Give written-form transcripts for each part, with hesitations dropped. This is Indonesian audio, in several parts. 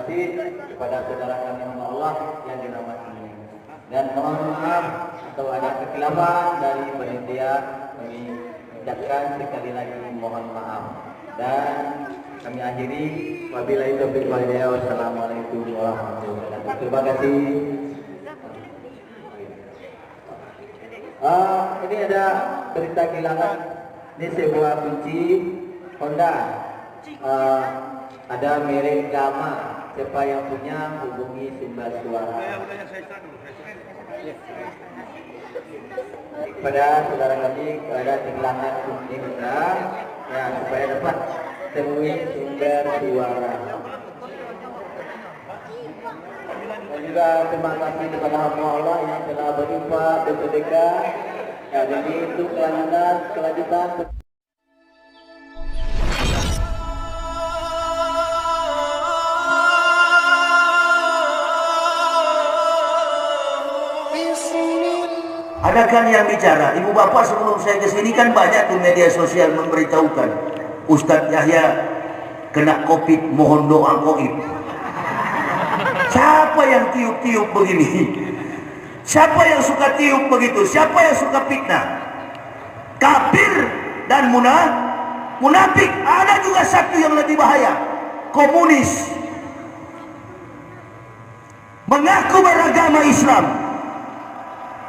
kasih kepada saudara kami Allah yang dirahmati ini. Dan mohon maaf kalau ada kekeliruan dari panitia, kami ucapkan sekali lagi mohon maaf. Dan kami akhiri wabillahi taufiq wal hidayah. Wassalamualaikum warahmatullahi wabarakatuh. Terima kasih. Ini ada berita kehilangan. Ini sebuah kunci Honda. Ada merek Gama. Siapa yang punya hubungi sumber suara. Pada saudara kami ada kehilangan kunci Honda, ya supaya dapat temui sumber suara. Dan juga terima kasih kepada hamba Allah yang telah berinfak dan sedekah. Ya, jadi untuk kelanjutan. Ada kan yang bicara, ibu bapak sebelum saya kesini kan banyak di media sosial memberitahukan Ustadz Yahya kena COVID, mohon doa goib. Siapa yang tiup-tiup begini? Siapa yang suka tiup begitu? Siapa yang suka fitnah? Kafir dan munafik. Ada juga satu yang lebih bahaya, komunis. Mengaku beragama Islam,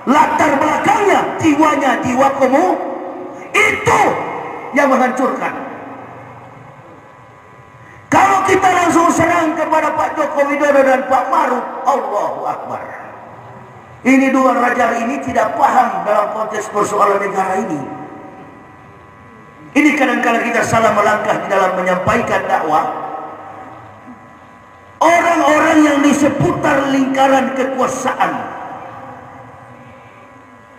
latar belakangnya jiwanya jiwa itu yang menghancurkan. Kalau kita langsung serang kepada Pak Joko Widodo dan Pak Maruf, Allahu Akbar. Ini dua raja ini tidak paham dalam konteks persoalan negara ini. Ini kadang-kadang kita salah melangkah di dalam menyampaikan dakwah. Orang-orang yang di seputar lingkaran kekuasaan.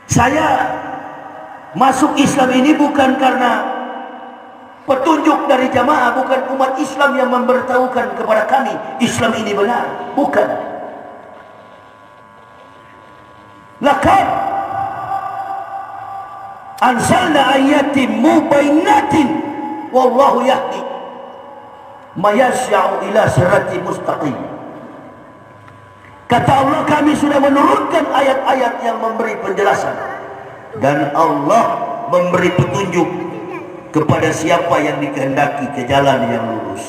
Saya masuk Islam ini bukan karena petunjuk dari jamaah, bukan umat Islam yang memberitahukan kepada kami Islam ini benar, bukan. Laqad anzalna ayatin mubayyinatin wallahu yahdi may yasha'u ila siratin mustaqim. Kata Allah, kami sudah menurunkan ayat-ayat yang memberi penjelasan, dan Allah memberi petunjuk kepada siapa yang dikehendaki ke jalan yang lurus.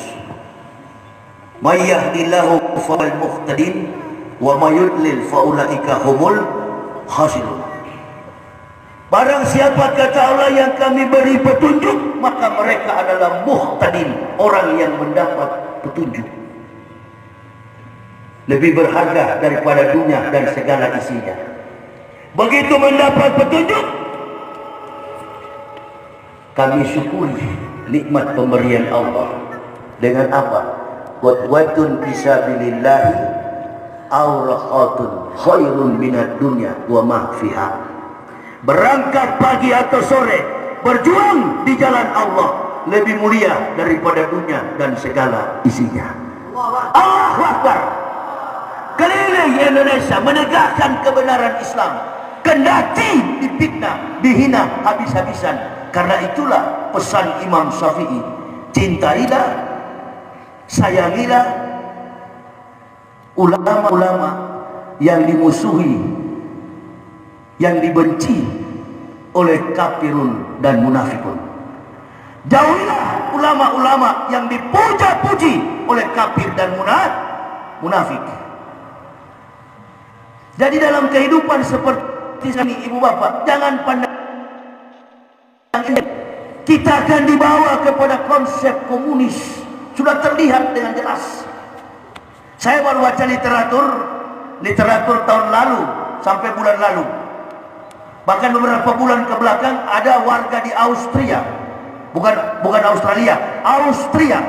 May yahdillahu fal muhtadin wa may yudlil fa ulaika humul khasirun. Barang siapa, kata Allah, yang kami beri petunjuk, maka mereka adalah muhtadin, orang yang mendapat petunjuk. Lebih berharga daripada dunia dan segala isinya. Begitu mendapat petunjuk, kami syukuri nikmat pemberian Allah dengan apa? Qudwatun fisabilillahi aw rahatun khairun minad dunya wa ma fiha. Berangkat pagi atau sore, berjuang di jalan Allah lebih mulia daripada dunia dan segala isinya. Allahu Akbar. Keliling Indonesia menegakkan kebenaran Islam, kendati difitnah, dihina habis-habisan. Karena itulah pesan Imam Syafi'i, cintailah, sayangilah ulama-ulama yang dimusuhi, yang dibenci oleh kafirun dan munafikun. Jauhilah ulama-ulama yang dipuja-puji oleh kafir dan munafik. Jadi dalam kehidupan seperti ini, ibu bapak, jangan pandang kita akan dibawa kepada konsep komunis. Sudah terlihat dengan jelas. Saya baru baca literatur tahun lalu sampai bulan lalu, bahkan beberapa bulan ke belakang, ada warga di Austria, bukan Australia, Austria,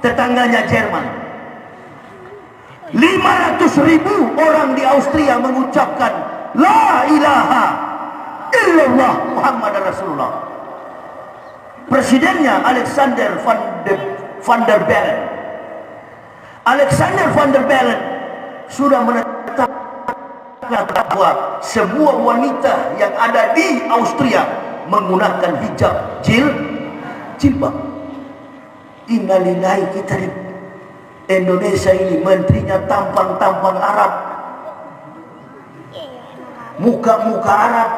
tetangganya Jerman. 500.000 orang di Austria mengucapkan La ilaha illallah Muhammad Rasulullah. Presidennya Alexander van der Bellen. Alexander van der Bellen sudah menetapkan bahwa semua wanita yang ada di Austria menggunakan hijab jilbab. Innalillahi, Indonesia ini menterinya tampang-tampang Arab, muka-muka Arab,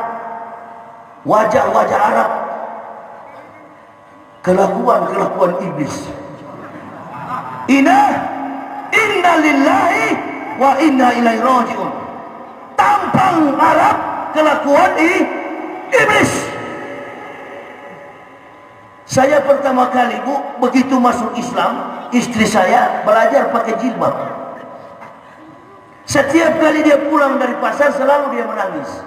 wajah-wajah Arab, kelakuan-kelakuan iblis. Inna lillahi wa inna ilaihi raji'un. Tampang Arab, kelakuan iblis. Saya pertama kali, Bu, begitu masuk Islam, istri saya belajar pakai jilbab. Setiap kali dia pulang dari pasar selalu dia menangis.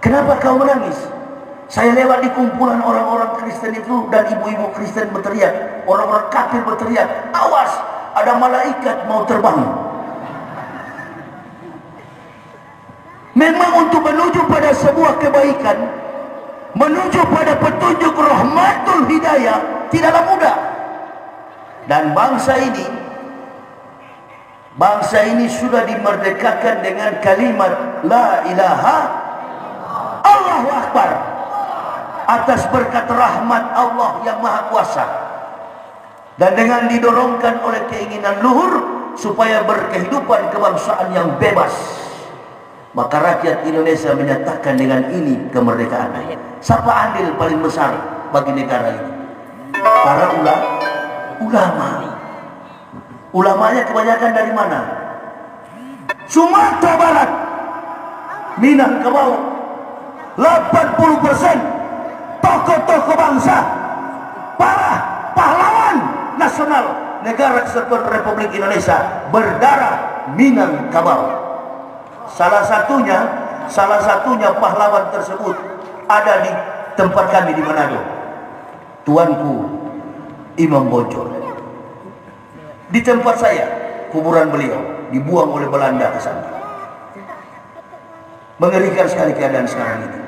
Kenapa kau menangis? Saya lewat di kumpulan orang-orang Kristen itu dan ibu-ibu Kristen berteriak, orang-orang kafir berteriak, awas, ada malaikat mau terbang. Memang untuk menuju pada sebuah kebaikan, menuju pada petunjuk rahmatul hidayah tidaklah mudah. Dan bangsa ini sudah dimerdekakan dengan kalimat la ilaha Allahu Akbar, atas berkat rahmat Allah yang Maha Kuasa, dan dengan didorongkan oleh keinginan luhur supaya berkehidupan kebangsaan yang bebas, maka rakyat Indonesia menyatakan dengan ini kemerdekaan. Siapa andil paling besar bagi negara ini? Para ulama. Ulamanya kebanyakan dari mana? Sumatera Barat, Minangkabau. 80% tokoh-tokoh bangsa, para pahlawan nasional negara Kesatuan Republik Indonesia berdarah Minangkabau. Salah satunya pahlawan tersebut ada di tempat kami di Manado. Tuanku Imam Bonjol. Di tempat saya kuburan beliau dibuang oleh Belanda ke sana. Mengerikan sekali keadaan sekarang ini.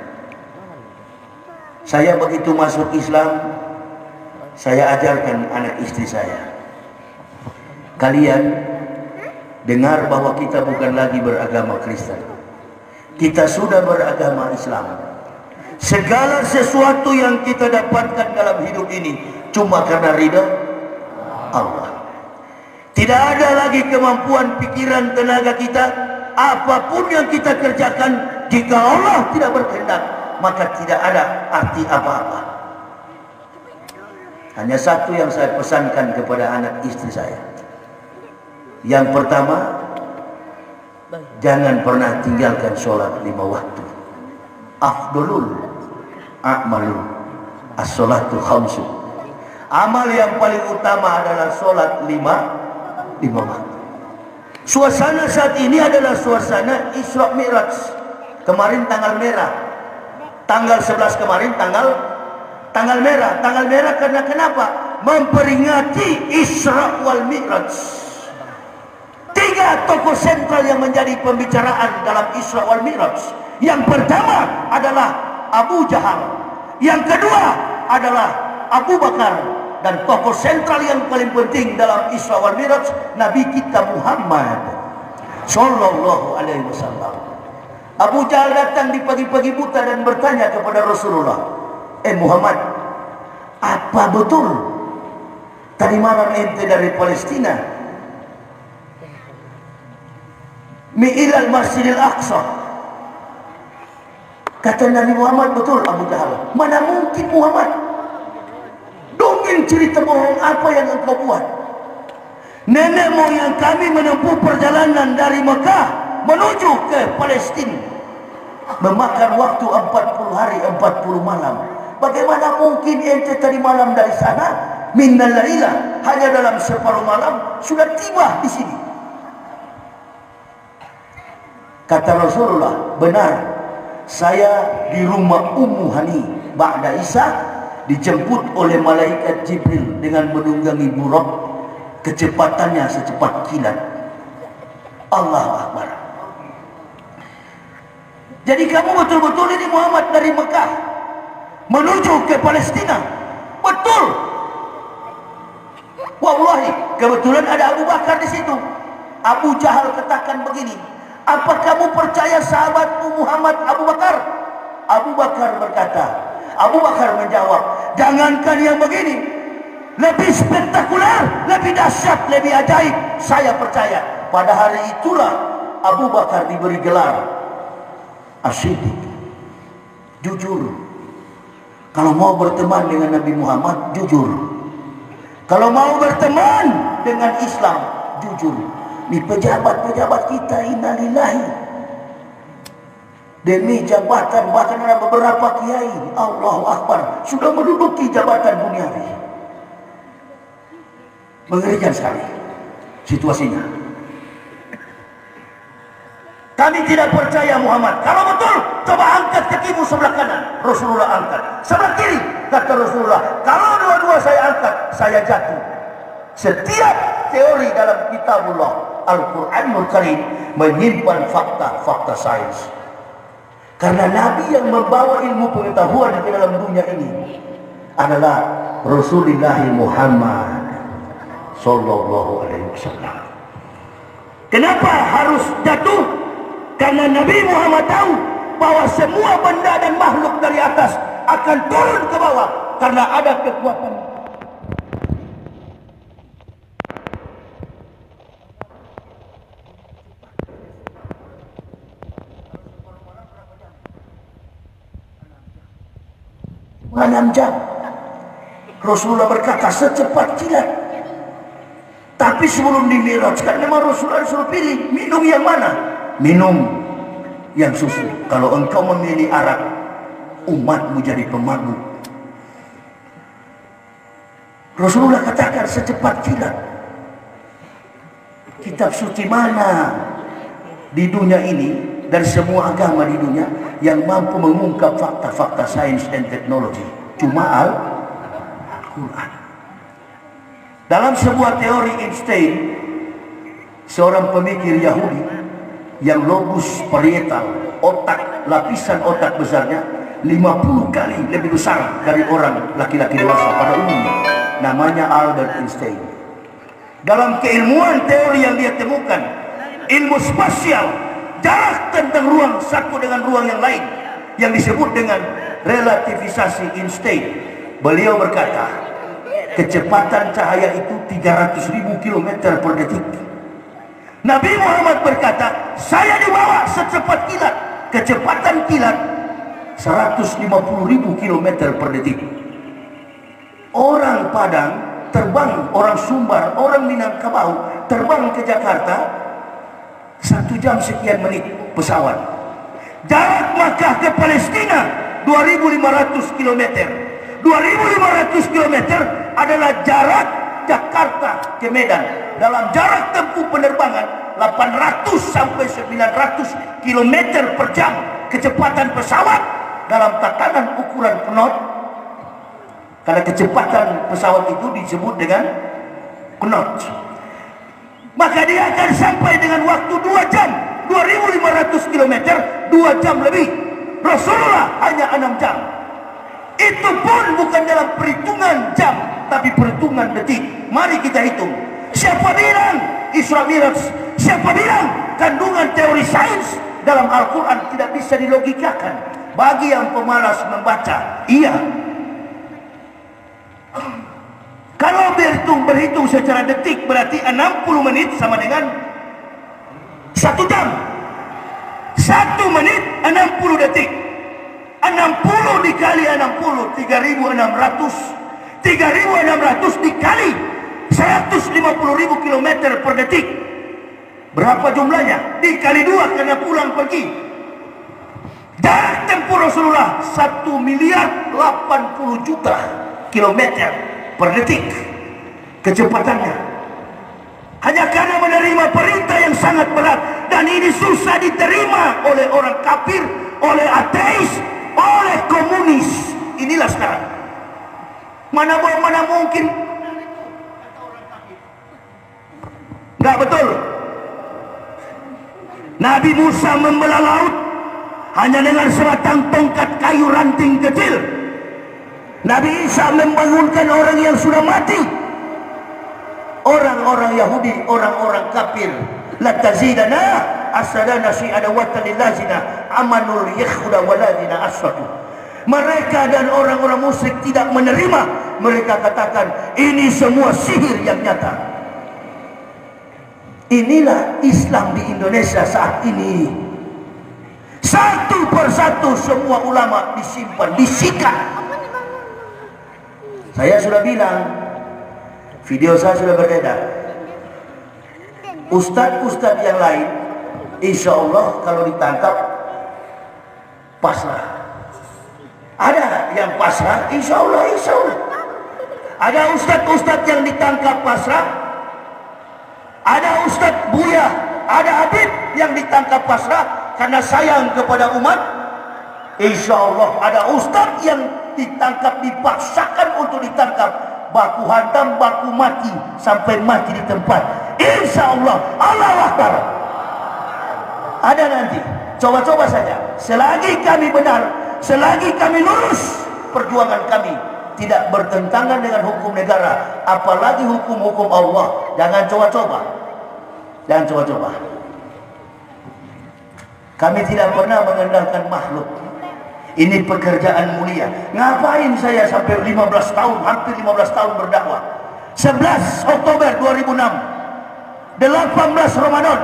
Saya begitu masuk Islam, saya ajarkan anak istri saya, kalian dengar bahwa kita bukan lagi beragama Kristen, kita sudah beragama Islam. Segala sesuatu yang kita dapatkan dalam hidup ini cuma karena ridha Allah. Tidak ada lagi kemampuan pikiran tenaga kita. Apapun yang kita kerjakan, jika Allah tidak berkehendak, maka tidak ada arti apa-apa. Hanya satu yang saya pesankan kepada anak istri saya. Yang pertama, jangan pernah tinggalkan sholat 5 waktu. Afdolul a'malu as-sholatu khamsu. Amal yang paling utama adalah sholat 5 waktu. Suasana saat ini adalah suasana Isra Mi'raj. Kemarin tanggal merah, tanggal 11 kemarin tanggal merah. Tanggal merah karena kenapa? Memperingati Isra wal Mi'raj. 3 tokoh sentral yang menjadi pembicaraan dalam Isra wal Mi'raj. Yang pertama adalah Abu Jahal, yang kedua adalah Abu Bakar, dan tokoh sentral yang paling penting dalam Isra wal Mi'raj Nabi kita Muhammad sallallahu alaihi wasallam. Abu Jahal datang di pagi-pagi buta dan bertanya kepada Rasulullah, Muhammad, apa betul tadi malam ente dari Palestina mi'ilal Masjidil Aqsa? Kata Nabi Muhammad, betul Abu Jahal. Mana mungkin Muhammad, dongeng cerita bohong apa yang engkau buat? Nenek moyang kami menempuh perjalanan dari Mekah menuju ke Palestina memakan waktu 40 hari 40 malam. Bagaimana mungkin ente tadi malam dari sana minnal laila, hanya dalam separuh malam sudah tiba di sini? Kata Rasulullah, benar, saya di rumah Ummu Hani ba'da Isa dijemput oleh malaikat Jibril dengan menunggangi buraq, kecepatannya secepat kilat. Allahu Akbar. Jadi kamu betul-betul ini Muhammad dari Mekah menuju ke Palestina? Betul. Wallahi, kebetulan ada Abu Bakar di situ. Abu Jahal katakan begini, apa kamu percaya sahabatmu Muhammad Abu Bakar? Abu Bakar berkata, Abu Bakar menjawab, jangankan yang begini, lebih spektakuler, lebih dahsyat, lebih ajaib. Saya percaya pada hari itulah Abu Bakar diberi gelar As-Siddiq, jujur. Kalau mau berteman dengan Nabi Muhammad, jujur. Kalau mau berteman dengan Islam, jujur. Di pejabat-pejabat kita, innalillahi, demi jabatan, bahkan ada beberapa kiai, Allahu Akbar, sudah menduduki jabatan duniawi. Mengerikan sekali situasinya. Kami tidak percaya Muhammad. Kalau betul, coba angkat kakimu sebelah kanan. Rasulullah angkat. Sebelah kiri, kata Rasulullah. Kalau dua-dua saya angkat, saya jatuh. Setiap teori dalam kitabullah Al-Quranul Karim menyimpan fakta-fakta sains. Karena Nabi yang membawa ilmu pengetahuan ke dalam dunia ini adalah Rasulullah Muhammad Sallallahu Alaihi Wasallam. Kenapa harus jatuh? Karena Nabi Muhammad tahu bahwa semua benda dan makhluk dari atas akan turun ke bawah karena ada kekuatan. Enam jam. Rasulullah berkata secepat kilat. Tapi sebelum dimirajkan, memang Rasulullah suruh pilih minum yang mana? Minum yang susu. Kalau engkau memilih arak, umatmu jadi pemabuk. Rasulullah katakan secepat kilat. Kitab suci mana di dunia ini, dari semua agama di dunia, yang mampu mengungkap fakta-fakta sains dan teknologi? Cuma Al-Quran. Dalam sebuah teori Einstein, seorang pemikir Yahudi yang lobus parietal, otak, lapisan otak besarnya 50 kali lebih besar dari orang laki-laki dewasa pada umumnya, namanya Albert Einstein. Dalam keilmuan teori yang dia temukan, ilmu spasial, jarak tentang ruang satu dengan ruang yang lain, yang disebut dengan relativisasi Einstein, beliau berkata kecepatan cahaya itu 300.000 km per detik. Nabi Muhammad berkata, saya dibawa secepat kilat. Kecepatan kilat 150.000 km per detik. Orang Padang terbang, orang Sumbar, orang Minangkabau terbang ke Jakarta 1 jam sekian menit pesawat. Jarak Makkah ke Palestina 2.500 km. 2.500 km adalah jarak Jakarta ke Medan. Dalam jarak tempuh penerbangan 800 sampai 900 km per jam. Kecepatan pesawat dalam tatanan ukuran knot, karena kecepatan pesawat itu disebut dengan knot, maka dia akan sampai dengan waktu 2 jam. 2.500 km 2 jam lebih. Rasulullah hanya 6 jam. Itu pun bukan dalam perhitungan jam, tapi perhitungan detik. Mari kita hitung. Siapa bilang Isra Miraj? Siapa bilang kandungan teori sains dalam Al-Quran tidak bisa dilogikakan? Bagi yang pemalas membaca, iya. Kalau berhitung secara detik, berarti 60 menit sama dengan 1 jam. 1 menit 60 detik. 60 dikali 60, 3.600. 3.600 dikali 150.000 km per detik. Berapa jumlahnya? Dikali 2 karena pulang pergi. Jarak tempuh Rasulullah 1.080.000.000 kilometer per detik. Kecepatannya. Hanya karena menerima perintah yang sangat berat. Dan ini susah diterima oleh orang kafir, oleh ateis, oleh komunis. Inilah sekarang. Mana mungkin. Enggak betul. Nabi Musa membelah laut hanya dengan sebatang tongkat kayu ranting kecil. Nabi Isa membangunkan orang yang sudah mati. Orang-orang Yahudi, orang-orang kafir, la tazidana asadana syi'ada wa talillazina amanul yakhudha waladina asfatu. Mereka dan orang-orang musyrik tidak menerima mereka katakan ini semua sihir yang nyata. Inilah Islam di Indonesia saat ini. Satu persatu semua ulama disimpan, disikat. Saya sudah bilang, video saya sudah beredar. Ustadz-ustadz yang lain, insya Allah kalau ditangkap pasrah. Ada yang pasrah, insya Allah, insya Allah. Ada ustadz-ustadz yang ditangkap pasrah. Ada ustadz Buya, ada Habib yang ditangkap pasrah karena sayang kepada umat. Insya Allah ada ustadz yang ditangkap, dipaksakan untuk ditangkap, baku hantam, baku mati sampai mati di tempat. Insya Allah, Allahu Akbar. Ada nanti, coba-coba saja. Selagi kami benar, selagi kami lurus, perjuangan kami tidak bertentangan dengan hukum negara, apalagi hukum-hukum Allah. Jangan coba-coba, jangan coba-coba. Kami tidak pernah mengandalkan makhluk. Ini pekerjaan mulia. Ngapain saya sampai 15 tahun, hampir 15 tahun berdakwah? 11 Oktober 2006, 18 Ramadan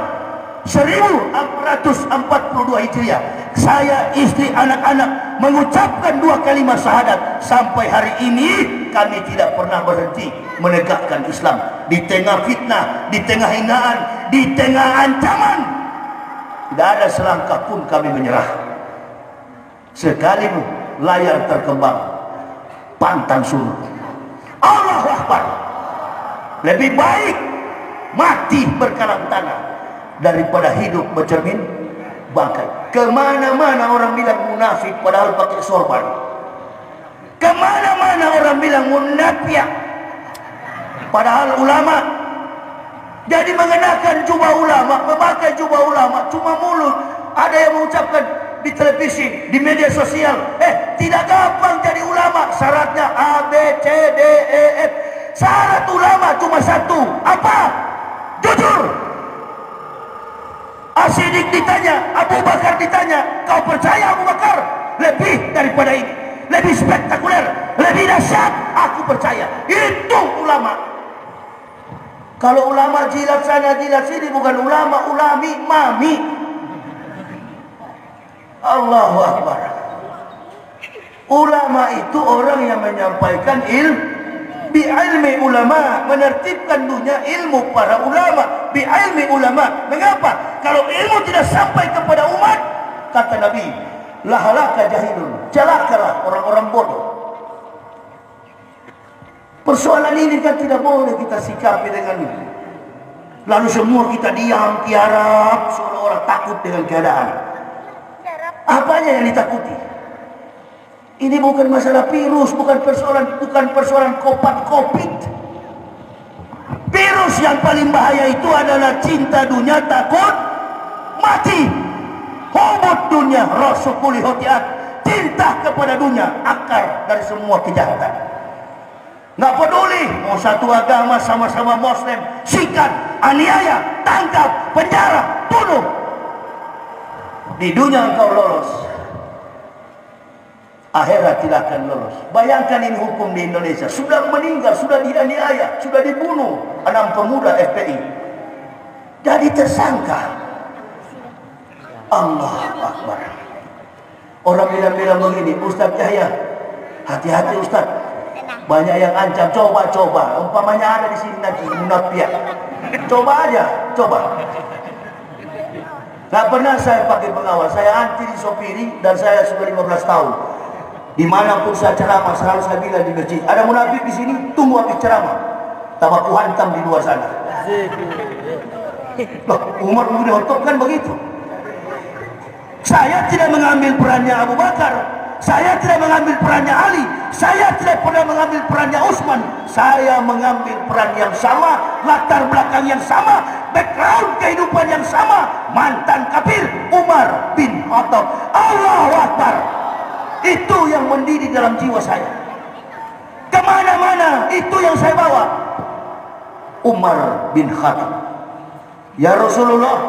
1442 Hijriah, saya, istri, anak-anak mengucapkan 2 kalimat syahadat. Sampai hari ini kami tidak pernah berhenti menegakkan Islam. Di tengah fitnah, di tengah hinaan, di tengah ancaman, tidak ada selangkah pun kami menyerah. Sekalipun layar terkembang, pantang surut. Allahu Akbar. Lebih baik mati berkalang tanah daripada hidup bercermin bangkai. Kemana-mana orang bilang munafik padahal pakai sorban. Kemana-mana orang bilang munafik padahal ulama. Jadi mengenakan jubah ulama, memakai jubah ulama, cuma mulut. Ada yang mengucapkan di televisi, di media sosial, tidak gampang jadi ulama. Syaratnya A, B, C, D, E, F. Syarat ulama cuma satu. Apa? Jujur. As-Siddiq ditanya, Abu Bakar ditanya, kau percaya Abu Bakar? Lebih daripada ini, lebih spektakuler, lebih dahsyat, aku percaya. Itu ulama. Kalau ulama jilat sana jilat sini, bukan ulama, ulami, mami. Allahu Akbar. Ulama itu orang yang menyampaikan ilmi ulama, menertibkan dunia ilmu para ulama, ilmi ulama. Mengapa? Kalau ilmu tidak sampai kepada umat, kata Nabi, lahalaka jahilun, celakalah orang-orang bodoh. Persoalan ini kan tidak boleh kita sikapi dengan ini. Lalu semua kita diam, tiarap, seolah orang takut dengan keadaan. Apanya yang ditakuti? Ini bukan masalah virus, bukan persoalan COVID. Virus yang paling bahaya itu adalah cinta dunia, takut mati. Hubud dunia, rasukuli hotiat. Cinta kepada dunia, akar dari semua kejahatan. Nggak peduli mau satu agama, sama-sama Muslim, sikat, aniaya, tangkap, penjara, bunuh. Di dunia engkau lolos, akhirat tidak akan lolos. Bayangkan ini hukum di Indonesia, sudah meninggal, sudah dianiaya, sudah dibunuh 6 pemuda FPI, jadi tersangka. Allah Akbar. Orang bilang-bilang begini, Ustaz Yahya, hati-hati Ustaz, banyak yang ancam. Coba, umpamanya ada di sini nanti munafik, coba aja, coba. Gak pernah saya pakai pengawal, saya anti disopiri, dan saya sudah 15 tahun. Dimanapun saya ceramah, selalu saya bilang di masjid, ada munafik di sini, tunggu habis ceramah, tabaku hantam di luar sana. Loh, Umar bin Khattab kan begitu. Saya tidak mengambil perannya Abu Bakar, saya tidak mengambil perannya Ali, saya tidak pernah mengambil perannya Utsman. Saya mengambil peran yang sama, latar belakang yang sama, background kehidupan yang sama. Mantan kafir Umar bin Khattab. Allahu Akbar. Itu yang mendidih dalam jiwa saya. Kemana-mana itu yang saya bawa. Umar bin Khattab. Ya Rasulullah,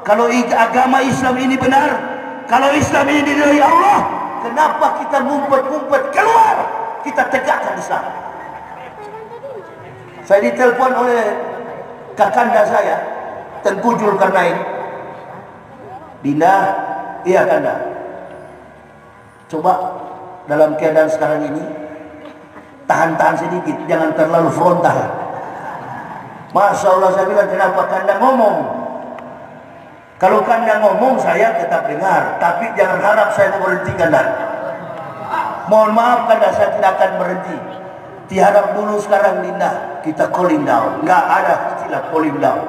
kalau agama Islam ini benar, kalau Islam ini dari Allah, kenapa kita ngumpet-ngumpet keluar? Kita tegakkan Islam. Saya ditelepon oleh kakanda saya, Tengku Zulkarnain. Dinda, iya kanda. Coba dalam keadaan sekarang ini, tahan-tahan sedikit, jangan terlalu frontal. Masya Allah, saya bilang, kenapa kanda ngomong? Kalau kanda ngomong, saya tetap dengar, tapi jangan harap saya mau berhenti kanda. Mohon maaf kanda, saya tidak akan berhenti. Diharap dulu sekarang Dinda, kita calling down. Nggak ada istilah calling down.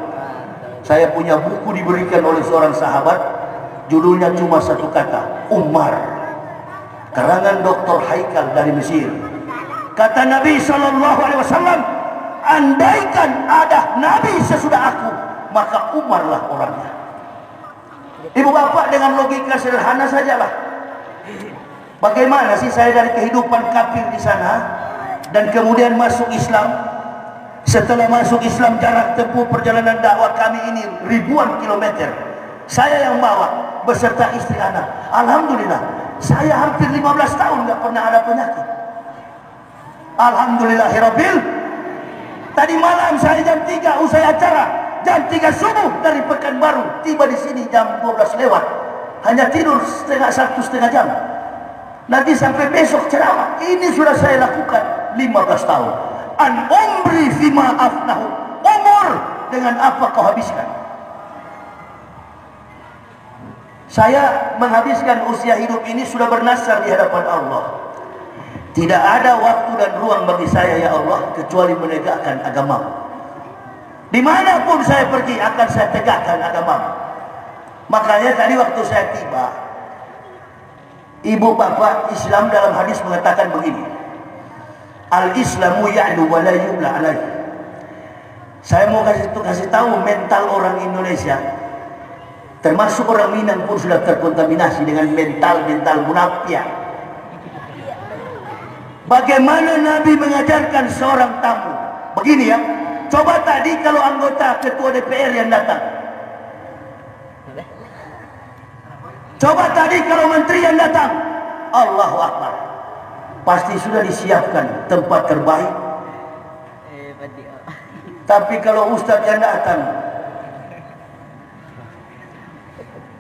Saya punya buku diberikan oleh seorang sahabat, judulnya cuma satu kata, Umar. Karangan Dr. Haikal dari Mesir. Kata Nabi SAW, andaikan ada Nabi sesudah aku, maka Umarlah orangnya. Ibu bapak, dengan logika sederhana sajalah. Bagaimana sih saya dari kehidupan kafir di sana dan kemudian masuk Islam? Setelah masuk Islam, jarak tempuh perjalanan dakwah kami ini ribuan kilometer. Saya yang bawa beserta istri anak. Alhamdulillah, saya hampir 15 tahun nggak pernah ada penyakit. Alhamdulillahirabbil. Tadi malam saya jam 3 usai acara, jam 3 subuh dari Pekanbaru, tiba di sini jam 12 lewat. Hanya tidur setengah jam. Nanti sampai besok ceramah. Ini sudah saya lakukan 15 tahun. An umri fima afnahu. Umur dengan apa kau habiskan? Saya menghabiskan usia hidup ini sudah bernasar di hadapan Allah. Tidak ada waktu dan ruang bagi saya ya Allah kecuali menegakkan agamamu. Dimanapun saya pergi akan saya tegakkan agamamu. Makanya tadi waktu saya tiba, ibu bapak, Islam dalam hadis mengatakan begini, Al-Islamu ya'lu wa la yu'la alaihi. Saya mau kasih tahu mental orang Indonesia, termasuk orang Minang pun sudah terkontaminasi dengan mental munafik. Bagaimana Nabi mengajarkan seorang tamu? Begini ya, coba tadi kalau anggota ketua DPR yang datang, coba tadi kalau menteri yang datang, Allahu Akbar, pasti sudah disiapkan tempat terbaik. Tapi kalau ustadz yang datang,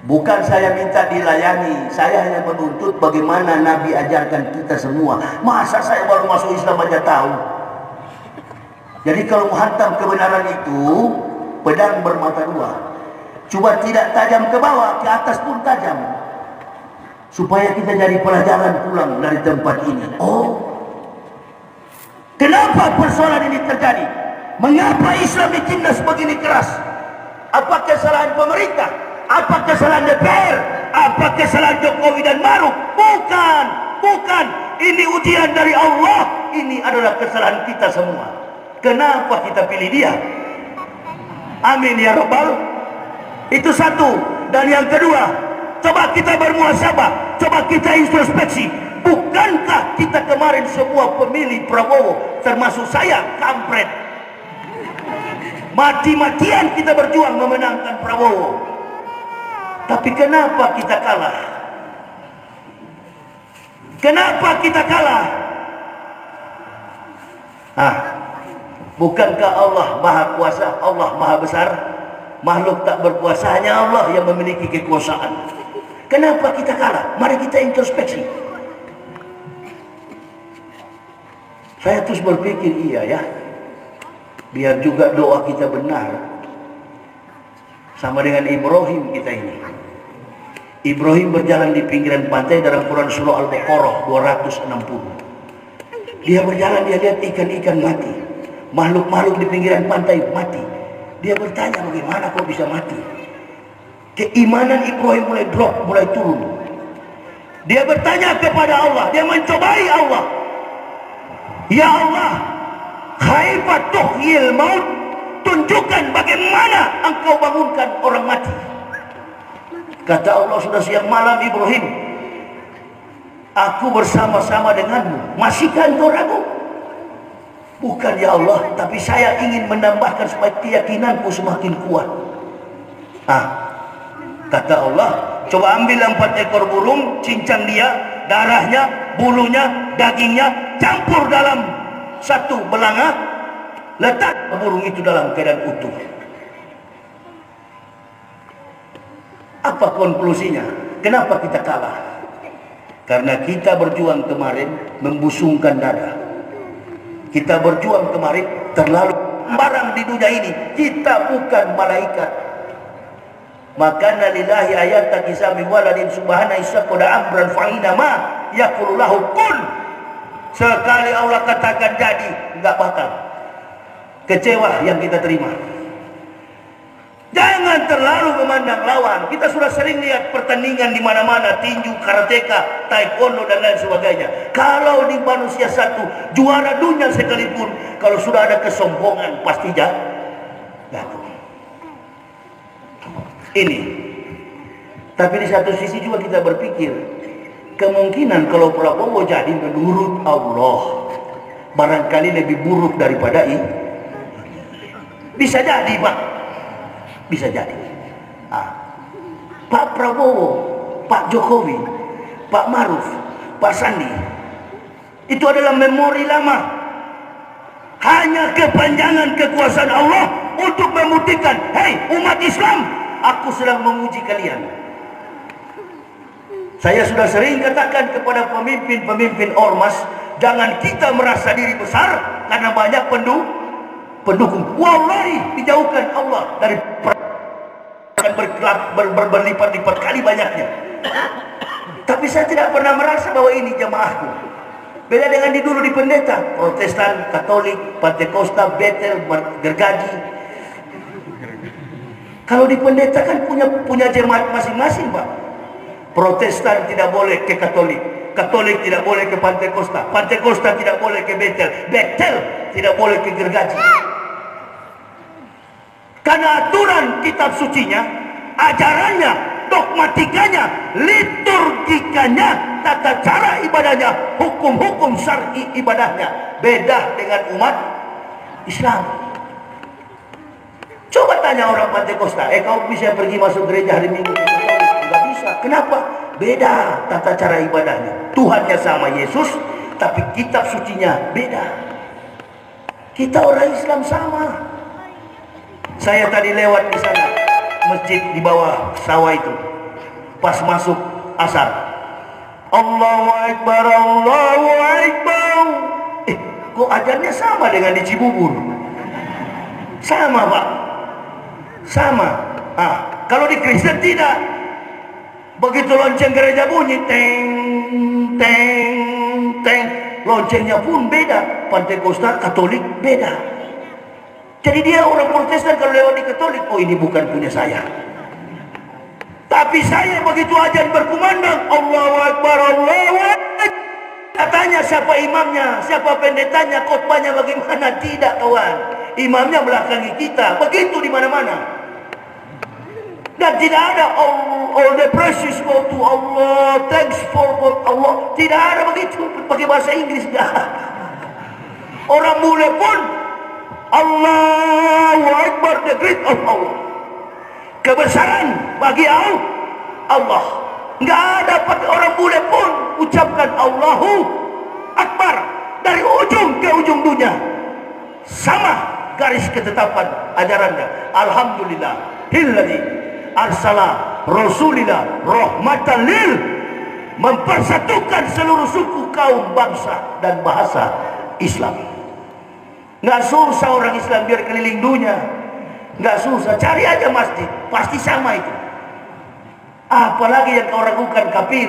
bukan saya minta dilayani, saya hanya menuntut bagaimana Nabi ajarkan kita semua. Masa saya baru masuk Islam aja tahu? Jadi kalau menghantam kebenaran itu, pedang bermata dua. Coba tidak tajam ke bawah, ke atas pun tajam. Supaya kita jadi pelajaran pulang dari tempat ini. Oh, kenapa persoalan ini terjadi? Mengapa Islam ditindas begini keras? Apa kesalahan pemerintah? Apa kesalahan DPR? Apa kesalahan Jokowi dan Maruf? Bukan, bukan. Ini ujian dari Allah. Ini adalah kesalahan kita semua. Kenapa kita pilih dia? Amin ya Rabbal. Itu satu. Dan yang kedua, coba kita bermuhasabah, coba kita introspeksi. Bukankah kita kemarin semua pemilih Prabowo, termasuk saya, kampret? Mati-matian kita berjuang memenangkan Prabowo. Tapi kenapa kita kalah? Kenapa kita kalah? Bukankah Allah Maha Kuasa, Allah Maha Besar? Makhluk tak berkuasa, hanya Allah yang memiliki kekuasaan. Kenapa kita kalah? Mari kita introspeksi. Saya terus berpikir, iya ya, biar juga doa kita benar. Sama dengan Ibrahim kita ini. Ibrahim berjalan di pinggiran pantai dalam Quran surah Al-Baqarah 260. Dia berjalan, dia lihat ikan-ikan mati, makhluk-makhluk di pinggiran pantai mati. Dia bertanya, bagaimana kok bisa mati? Keimanan Ibrahim mulai drop, mulai turun. Dia bertanya kepada Allah, dia mencobai Allah. Ya Allah, kaifa tuhyil maut? Tunjukkan bagaimana engkau bangunkan orang mati. Kata Allah, sudah siang malam Ibrahim, aku bersama-sama denganmu. Masihkah engkau ragu? Bukan ya Allah, tapi saya ingin menambahkan supaya keyakinanku semakin kuat. Kata Allah, coba ambil 4 ekor burung, cincang dia, darahnya, bulunya, dagingnya, campur dalam satu belanga, letak burung itu dalam keadaan utuh. Apa konklusinya? Kenapa kita kalah? Karena kita berjuang kemarin membusungkan dada. Kita berjuang kemarin terlalu barang di dunia ini. Kita bukan malaikat. Maka lillahi ayat kisami waladin subhana isaqoda amran fa'ina ma yaqulullahu kun. Sekali Allah katakan jadi, enggak bakal kecewa yang kita terima. Jangan terlalu memandang lawan. Kita sudah sering lihat pertandingan di mana-mana, tinju, karateka, taekwondo dan lain sebagainya. Kalau di manusia satu, juara dunia sekalipun, kalau sudah ada kesombongan pasti jatuh. Ini. Tapi di satu sisi juga kita berpikir, kemungkinan kalau Prabowo jadi menurut Allah barangkali lebih buruk daripada ini. Bisa jadi, Pak. Bisa jadi. Pak Prabowo, Pak Jokowi, Pak Maruf, Pak Sandi, itu adalah memori lama. Hanya kepanjangan kekuasaan Allah untuk membuktikan, hei umat Islam, aku sedang menguji kalian. Saya sudah sering katakan kepada pemimpin-pemimpin ormas, jangan kita merasa diri besar karena banyak pendukung. Wallahi dijauhkan Allah dari berlipat-lipat kali banyaknya. Tapi saya tidak pernah merasa bahwa ini jamaahku. Beda dengan di dulu di pendeta, Protestan, Katolik, Pantekosta, Betel, Gergaji. Kalau di pendeta kan punya jemaat masing-masing, Pak. Protestan tidak boleh ke Katolik, Katolik tidak boleh ke Pantekosta, Pantekosta tidak boleh ke Betel, Betel tidak boleh ke Gergaji. Karena aturan kitab sucinya, ajarannya, dogmatikanya, liturgikanya, tata cara ibadahnya, hukum-hukum syar'i ibadahnya beda dengan umat Islam. Coba tanya orang Pantekosta, kau bisa pergi masuk gereja hari Minggu? Tidak bisa. Kenapa? Beda tata cara ibadahnya. Tuhannya sama Yesus, tapi kitab sucinya beda. Kita orang Islam sama. Saya tadi lewat di sana, masjid di bawah sawah itu. Pas masuk asar, Allahu Akbar, Allahu Akbar. Kok ajarnya sama dengan di Cibubur? Sama, Pak. Sama. Kalau di Kristen tidak. Begitu lonceng gereja bunyi, teng, teng, teng, loncengnya pun beda. Pantekosta, Katolik beda. Jadi dia orang Protestan kalau lewat di Katolik, oh ini bukan punya saya. Tapi saya begitu ajan berkumandang, Allahu Akbar, Allahu Akbar. Katanya siapa imamnya, siapa pendetanya, khotbahnya bagaimana? Tidak, kawan. Imamnya belakangi kita, begitu di mana-mana. Dan tidak ada all the praises go to Allah, thanks for Allah. Tidak ada begitu, pakai bahasa Inggris. Orang bule pun Allahu Akbar, the great of Allah. Kebesaran bagi Allah. Nggak ada orang bule pun ucapkan Allahu Akbar dari ujung ke ujung dunia. Sama garis ketetapan ajarannya. Alhamdulillah hilladzi arsala rasulillah rahmatan lil, mempersatukan seluruh suku, kaum, bangsa dan bahasa Islam. Nggak susah orang Islam biar keliling dunia, nggak susah. Cari aja masjid, pasti sama itu. Apalagi yang kau ragukan kafir.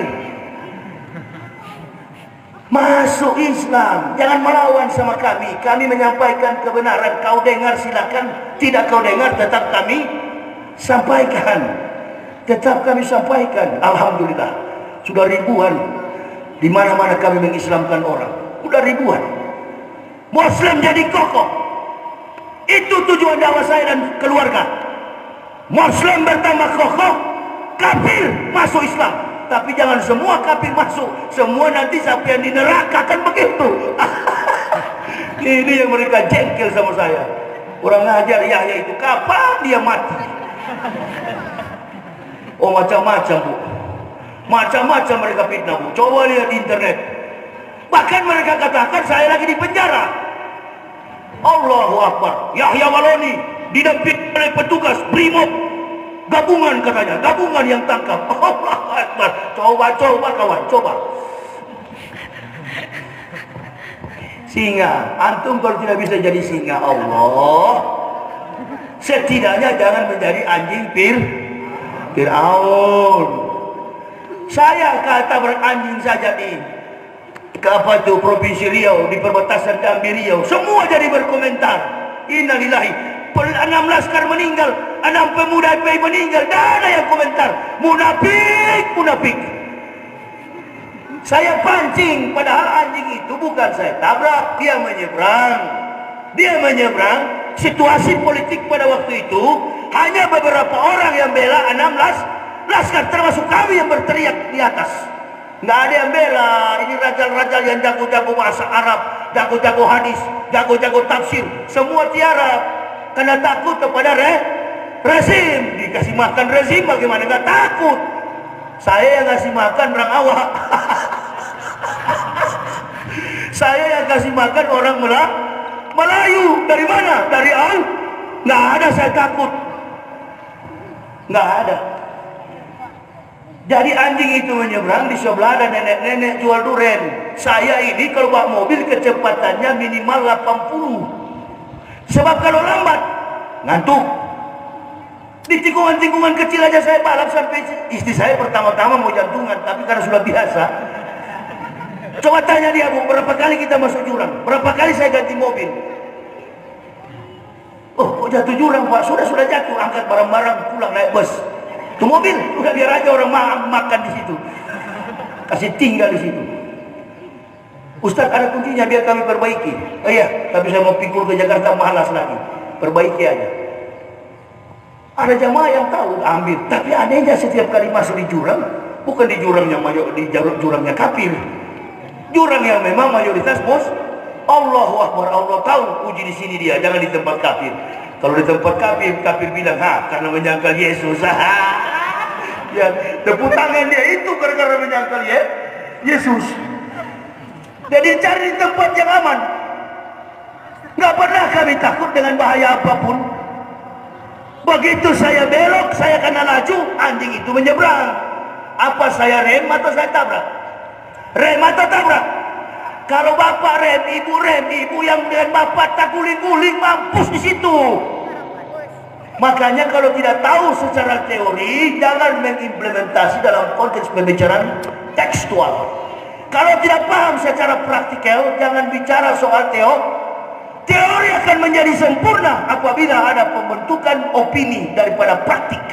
Masuk Islam, jangan melawan sama kami. Kami menyampaikan kebenaran, kau dengar silakan, tidak kau dengar tetap kami sampaikan. Tetap kami sampaikan. Alhamdulillah, sudah ribuan di mana-mana kami mengislamkan orang. Sudah ribuan. Muslim jadi kokoh. Itu tujuan dakwah saya dan keluarga. Muslim bertambah kokoh, kafir masuk Islam. Tapi jangan semua kafir masuk, semua nanti sampai yang di neraka, kan begitu. Ini yang mereka jengkel sama saya. Orang ngajar Yahya itu kapan dia mati? Oh macam-macam, Bu. Macam-macam mereka fitnah, Bu. Coba lihat di internet. Bahkan mereka katakan saya lagi di penjara. Allahu Akbar. Yahya Waloni didampingi oleh petugas Brimob gabungan, katanya gabungan yang tangkap. Allahu Akbar. Coba kawan, coba. Singa, antum kalau tidak bisa jadi singa Allah, setidaknya jangan menjadi anjing Fir'aun. Saya kata beranjing saja nih ke apa itu Provinsi Riau, di perbatasan Jambi Riau, semua jadi berkomentar. Innalillahi, 6 laskar meninggal, 6 pemuda FPI meninggal, dan ada yang komentar munafik. Saya pancing, padahal anjing itu bukan saya tabrak, dia menyeberang. Situasi politik pada waktu itu hanya beberapa orang yang bela 6 laskar, termasuk kami yang berteriak di atas. Nggak ada yang bela. Ini rajal-rajal yang jago-jago bahasa Arab, jago-jago hadis, jago-jago tafsir, semua tiarap karena takut kepada rezim. Dikasih makan rezim, bagaimana nggak takut? Saya yang ngasih makan orang awak. Saya yang kasih makan orang Melayu. Dari mana? Dari Allah. Nggak ada saya takut. Nggak ada. Jadi anjing itu menyeberang, di sebelah ada nenek-nenek jual duren. Saya ini kalau bawa mobil kecepatannya minimal 80. Sebab kalau lambat ngantuk. Di tikungan-tikungan kecil aja saya balap sampai istri saya pertama-tama mau jantungan, tapi karena sudah biasa. Coba tanya dia, Bu, berapa kali kita masuk jurang? Berapa kali saya ganti mobil? Oh, kok jatuh jurang, Pak? Sudah jatuh, angkat barang-barang, pulang naik bus. Itu mobil, udah biar aja orang makan di situ. Kasih tinggal di situ. Ustaz, ada kuncinya biar kami perbaiki. Oh iya, tapi saya mau pikul ke Jakarta malas lagi. Perbaiki aja. Ada jamaah yang tahu, ambil. Tapi anehnya setiap kali masuk di jurang, bukan di jurang yang di jurangnya kafir. Jurang yang memang mayoritas bos. Allahu Akbar, Allah tahu uji di sini dia, jangan di tempat kafir. Kalau di tempat kafir bilang, karena menyangkal Yesus. Ya, tepuk tangan dia itu gara-gara menyangkal Yesus. Jadi cari tempat yang aman. Nggak pernah kami takut dengan bahaya apapun. Begitu saya belok, saya kena laju, anjing itu menyeberang. Apa saya rem atau saya tabrak? Rem atau tabrak? Kalau bapak rem, ibu yang dengan bapak tak guling-guling, mampus di situ. Makanya kalau tidak tahu secara teori, jangan mengimplementasi dalam konteks pembicaraan tekstual. Kalau tidak paham secara praktikal, jangan bicara soal teori akan menjadi sempurna apabila ada pembentukan opini daripada praktik.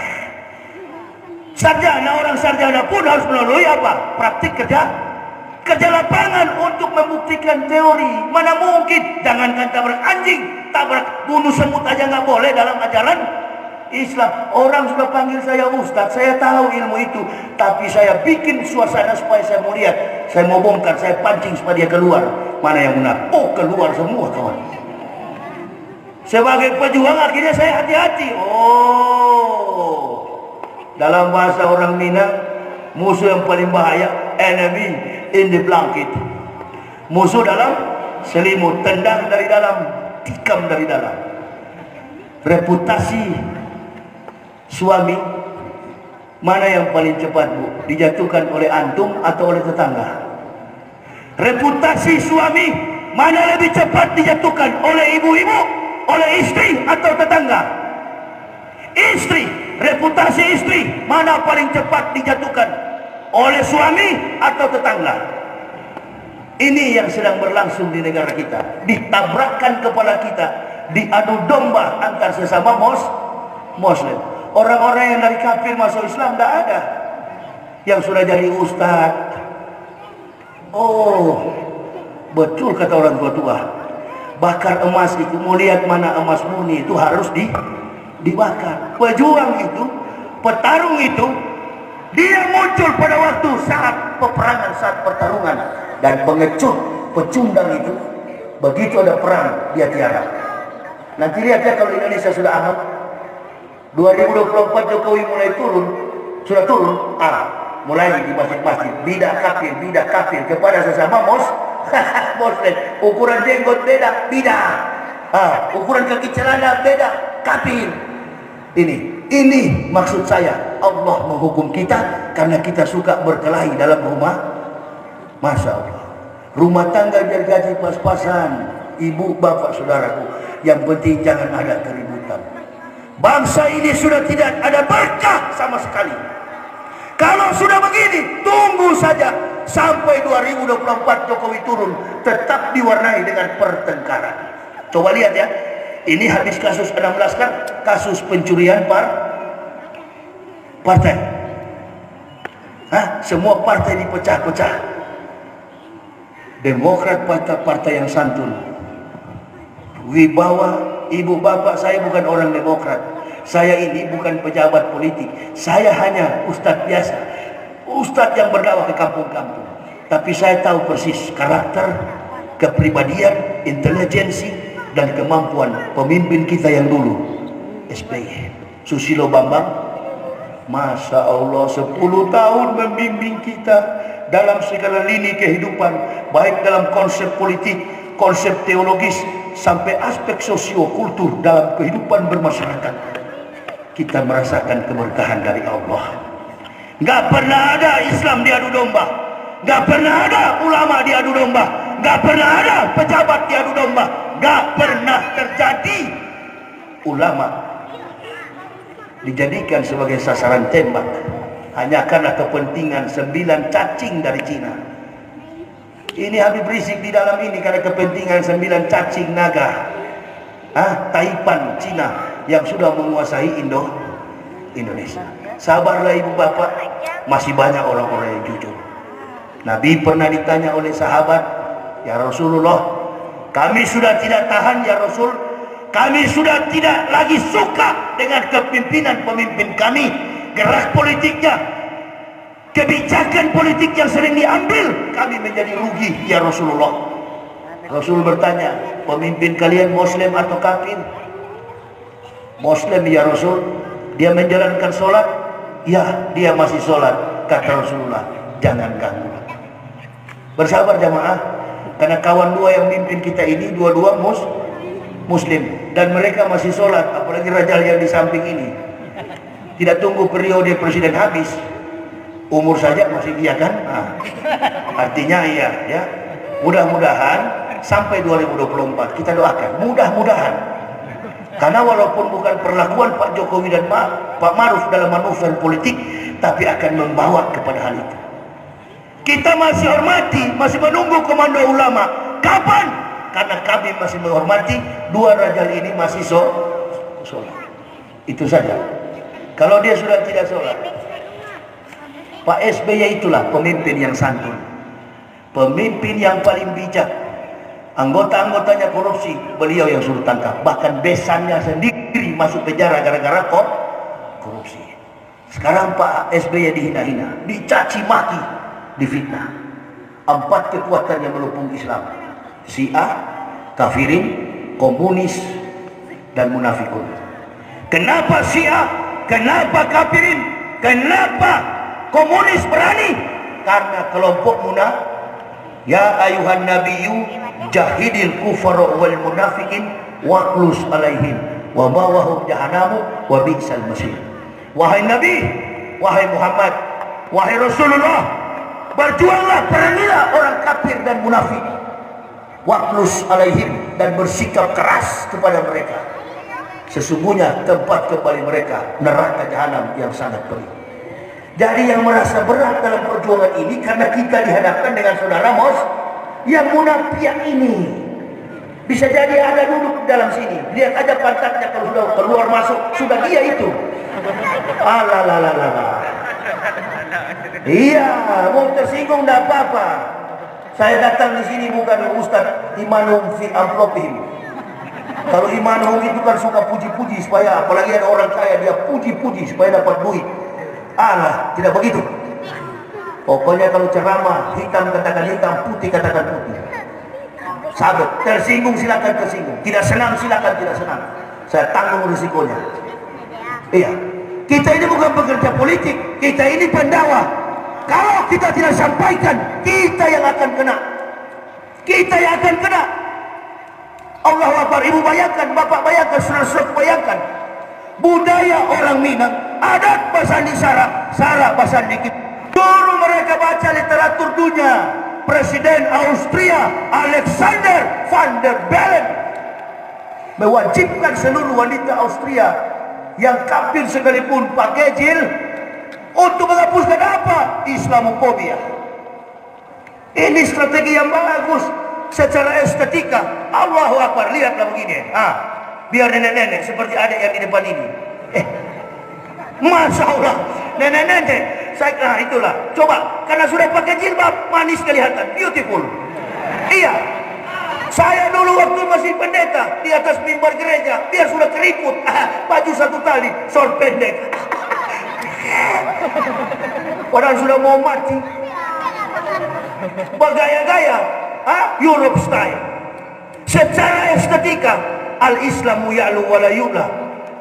Orang sarjana pun harus melalui apa? Praktik kerja lapangan untuk membuktikan teori. Mana mungkin, jangankan tabrak anjing, tabrak bunuh semut aja nggak boleh dalam ajaran Islam. Orang sudah panggil saya Ustaz, saya tahu ilmu itu, tapi saya bikin suasana supaya saya mau lihat, saya mau bongkar, saya pancing supaya dia keluar. Mana yang benar? Oh, keluar semua, kawan. Sebagai pejuang akhirnya saya hati-hati. Oh, dalam bahasa orang Minang, musuh yang paling bahaya, enemy in the blanket. Musuh dalam selimut, tendang dari dalam, tikam dari dalam. Reputasi suami mana yang paling cepat, Bu? Dijatuhkan oleh antum atau oleh tetangga? Reputasi suami mana lebih cepat dijatuhkan, oleh ibu-ibu, oleh istri atau tetangga? Istri. Reputasi istri mana paling cepat dijatuhkan, oleh suami atau tetangga? Ini yang sedang berlangsung di negara kita. Ditabrakkan kepala kita, diadu domba antar sesama Muslim. Orang-orang yang dari kafir masuk Islam tidak ada yang sudah jadi ustaz. Oh, betul kata orang tua-tua, bakar emas itu, mau lihat mana emas murni itu harus dibakar. Pejuang itu, petarung itu, dia muncul pada waktu saat peperangan, saat pertarungan. Dan pengecut, pecundang itu, begitu ada perang, dia tiara. Nanti lihat ya kalau Indonesia sudah aman. 2024 Jokowi mulai turun, sudah turun. Mulai di masjid-masjid, bidah kafir kepada sesama Muslim. Ukuran jenggot beda, bidah. Ukuran kaki celana beda, kafir. Ini maksud saya. Allah menghukum kita karena kita suka berkelahi dalam rumah. Masya Allah. Rumah tangga biar gaji pas-pasan, ibu, bapak, saudaraku. Yang penting jangan ada keributan. Bangsa ini sudah tidak ada berkah sama sekali. Kalau sudah begini, tunggu saja sampai 2024 Jokowi turun, tetap diwarnai dengan pertengkaran. Coba lihat ya, ini habis kasus 16 kan, kasus pencurian partai. Semua partai dipecah-pecah. Demokrat partai yang santun, wibawa. Ibu bapak saya bukan orang Demokrat. Saya ini bukan pejabat politik. Saya hanya ustadz biasa, ustadz yang berdakwah ke kampung-kampung. Tapi saya tahu persis karakter, kepribadian, intelijensi, dan kemampuan pemimpin kita yang dulu. SBY, Susilo Bambang, Masya Allah, 10 tahun membimbing kita dalam segala lini kehidupan, baik dalam konsep politik, konsep teologis, sampai aspek sosio-kultur dalam kehidupan bermasyarakat. Kita merasakan keberkahan dari Allah. Gak pernah ada Islam diadu domba, gak pernah ada ulama diadu domba, gak pernah ada pejabat diadu domba, gak pernah terjadi ulama dijadikan sebagai sasaran tembak hanya karena kepentingan 9 cacing dari Cina. Ini Habib Rizik di dalam ini karena kepentingan 9 cacing naga, Taipan Cina yang sudah menguasai Indonesia. Sabarlah ibu bapak, masih banyak orang-orang yang jujur. Nabi pernah ditanya oleh sahabat, ya Rasulullah, kami sudah tidak tahan ya Rasul, kami sudah tidak lagi suka dengan kepimpinan pemimpin kami, gerak politiknya, kebijakan politik yang sering diambil, kami menjadi rugi ya Rasulullah. Rasul bertanya, pemimpin kalian muslim atau kafir? Muslim ya Rasul. Dia menjalankan sholat? Ya, dia masih sholat. Kata Rasulullah, jangan ganggu. Bersabar jamaah, karena kawan dua yang mimpin kita ini dua-dua muslim, dan mereka masih sholat. Apalagi rajal yang di samping ini tidak tunggu periode presiden habis, umur saja masih iya kan. Artinya iya ya. Mudah-mudahan sampai 2024 kita doakan, mudah-mudahan. Karena walaupun bukan perlakuan Pak Jokowi dan Pak Maruf dalam manuver politik, tapi akan membawa kepada hal itu. Kita masih hormati, masih menunggu komando ulama. Kapan? Karena kami masih menghormati dua rajal ini masih sholat. Itu saja. Kalau dia sudah tidak sholat, Pak SBY itulah pemimpin yang santun, pemimpin yang paling bijak. Anggota-anggotanya korupsi, beliau yang suruh tangkap. Bahkan besannya sendiri masuk penjara gara-gara korupsi. Sekarang Pak SBY dihina-hina, dicaci maki, difitnah. 4 kekuatan yang melopong Islam: Syiah, kafirin, komunis, dan munafikun. Kenapa Syiah? Kenapa kafirin? Kenapa komunis berani? Karena kelompok munafik. Ya ayuhan nabiyyu jahidil kufara wal munafikin waqlus alaihim wa bawahum jahannamu wa bi'sal masir. Wahai Nabi, wahai Muhammad, wahai Rasulullah, berjuanglah, perangilah orang kafir dan munafik. Waqlus alaihim, dan bersikap keras kepada mereka. Sesungguhnya tempat kembali mereka neraka jahanam yang sangat pedih. Jadi yang merasa berat dalam perjuangan ini karena kita dihadapkan dengan saudara yang munafik ini. Bisa jadi ada duduk dalam sini, lihat aja pantatnya, kalau sudah keluar masuk sudah dia itu. Iya, mau tersinggung tidak apa-apa. Saya datang di sini bukan Ustaz imanum fi amplopihim. Kalau imanum itu kan suka puji-puji supaya, apalagi ada orang kaya, dia puji-puji supaya dapat duit. Tidak begitu. Pokoknya kalau ceramah, hitam katakan hitam, putih katakan putih. Sahabat, tersinggung silakan tersinggung, tidak senang silakan tidak senang. Saya tanggung risikonya. Iya, kita ini bukan pekerja politik, kita ini pendakwah. Kalau kita tidak sampaikan, kita yang akan kena. Kita yang akan kena. Allahu Akbar. Ibu bayangkan, bapak bayangkan, saudara bayangkan. Budaya orang Minang, adat bahasa di Sara bahasa di kita. Dulu mereka baca literatur dunia. Presiden Austria Alexander van der Bellen mewajibkan seluruh wanita Austria yang kafir sekalipun pakai jil untuk menghapuskan apa? Islamofobia. Ini strategi yang bagus secara estetika. Allahu Akbar, lihatlah begini. Biar nenek-nenek seperti adik yang di depan ini. Masya Allah, nenek-nenek. Itulah. Coba, karena sudah pakai jilbab, manis kelihatan, beautiful. Iya. Saya dulu waktu masih pendeta di atas mimbar gereja, biar sudah keriput, baju satu tali, short pendek. Padahal sudah mau mati. Bergaya-gaya, Europe style. Secara estetika, al-Islamu ya'lu wa la yu'la